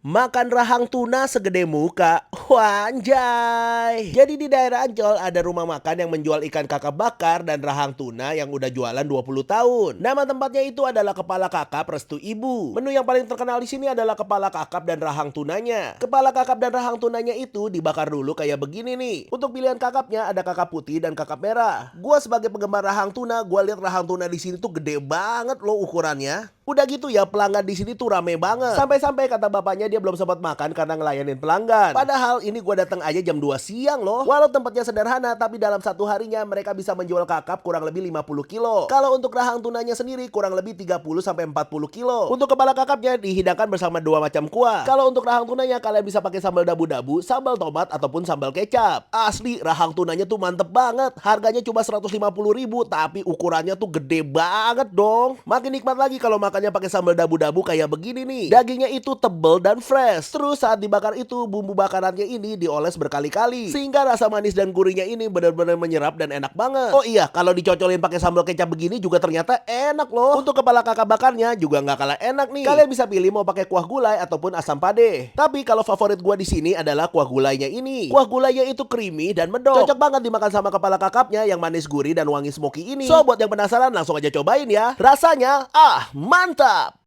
Makan rahang tuna segede muka. Wah, anjay. Jadi di daerah Ancol ada rumah makan yang menjual ikan kakap bakar dan rahang tuna yang udah jualan 20 tahun. Nama tempatnya itu adalah Kepala Kakap Restu Ibu. Menu yang paling terkenal di sini adalah kepala kakap dan rahang tunanya. Kepala kakap dan rahang tunanya itu dibakar dulu kayak begini nih. Untuk pilihan kakapnya ada kakap putih dan kakap merah. Gua sebagai penggemar rahang tuna, gua lihat rahang tuna di sini tuh gede banget loh ukurannya. Udah gitu ya, pelanggan di sini tuh rame banget. Sampai-sampai kata bapaknya dia belum sempat makan karena ngelayanin pelanggan. Padahal ini gua datang aja jam 2 siang loh. Walau tempatnya sederhana, tapi dalam satu harinya mereka bisa menjual kakap kurang lebih 50 kilo. Kalau untuk rahang tunanya sendiri kurang lebih 30 sampai 40 kilo. Untuk kepala kakapnya dihidangkan bersama dua macam kuah. Kalau untuk rahang tunanya kalian bisa pakai sambal dabu-dabu, sambal tomat ataupun sambal kecap. Asli rahang tunanya tuh mantep banget. Harganya cuma 150.000, tapi ukurannya tuh gede banget dong. Makin nikmat lagi kalau makannya pakai sambal dabu-dabu kayak begini nih. Dagingnya itu tebel dan fresh. Terus saat dibakar itu bumbu bakarannya ini dioles berkali-kali sehingga rasa manis dan gurihnya ini benar-benar menyerap dan enak banget. Oh iya, kalau dicocolin pakai sambal kecap begini juga ternyata enak loh. Untuk kepala kakap bakarnya juga nggak kalah enak nih. Kalian bisa pilih mau pakai kuah gulai ataupun asam pade. Tapi kalau favorit gua di sini adalah kuah gulainya ini. Kuah gulainya itu creamy dan medok. Cocok banget dimakan sama kepala kakapnya yang manis gurih dan wangi smoky ini. So buat yang penasaran langsung aja cobain ya. Rasanya mantap.